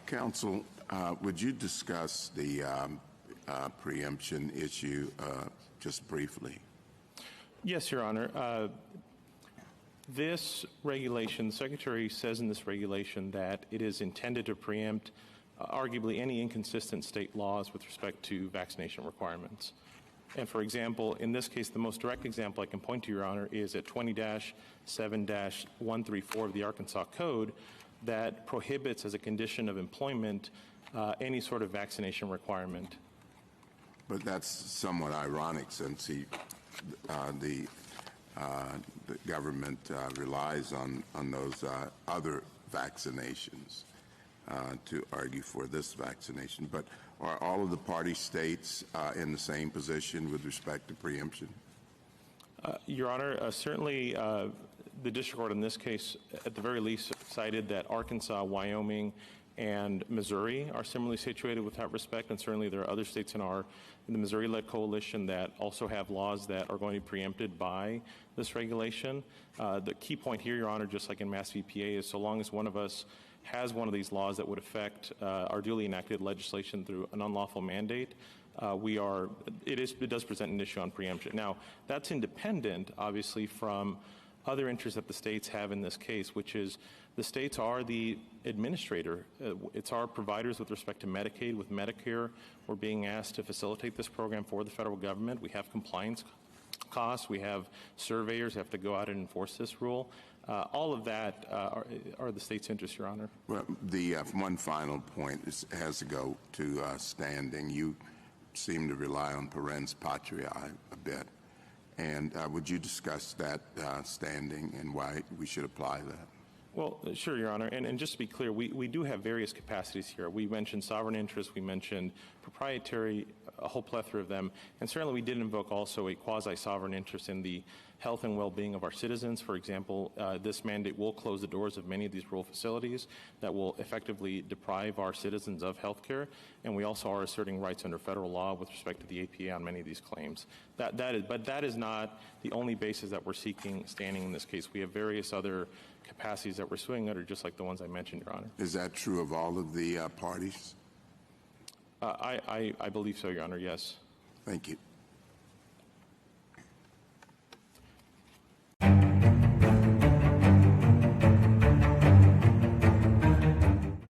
Counsel, would you discuss the preemption issue just briefly? Yes, Your Honor. This regulation, the Secretary says in this regulation that it is intended to preempt arguably any inconsistent state laws with respect to vaccination requirements. And for example, in this case, the most direct example I can point to, Your Honor, is at 20-7-134 of the Arkansas Code that prohibits as a condition of employment any sort of vaccination requirement. But that's somewhat ironic since the government relies on those other vaccinations to argue for this vaccination. But are all of the party states in the same position with respect to preemption? Your Honor, certainly the district court in this case, at the very least, cited that Arkansas, Wyoming, and Missouri are similarly situated with that respect, and certainly there are other states in the Missouri-led coalition that also have laws that are going to be preempted by this regulation. The key point here, Your Honor, just like in Mass VPA, is so long as one of us has one of these laws that would affect our duly enacted legislation through an unlawful mandate, it does present an issue on preemption. Now, that's independent, obviously, from other interests that the states have in this case, which is the states are the administrator. It's our providers with respect to Medicaid. With Medicare, we're being asked to facilitate this program for the federal government. We have compliance costs. We have surveyors who have to go out and enforce this rule. All of that are the state's interests, Your Honor. Well, the one final point has to go to standing. You seem to rely on parens patriae a bit. And would you discuss that standing and why we should apply that? Well, sure, Your Honor. And just to be clear, we do have various capacities here. We mentioned sovereign interest. We mentioned proprietary, a whole plethora of them. And certainly we did invoke also a quasi-sovereign interest in the health and well-being of our citizens. For example, this mandate will close the doors of many of these rural facilities that will effectively deprive our citizens of health care. And we also are asserting rights under federal law with respect to the APA on many of these claims. But that is not the only basis that we're seeking standing in this case. We have various other capacities that we're suing under, just like the ones I mentioned, Your Honor. Is that true of all of the parties? I believe so, Your Honor, yes. Thank you.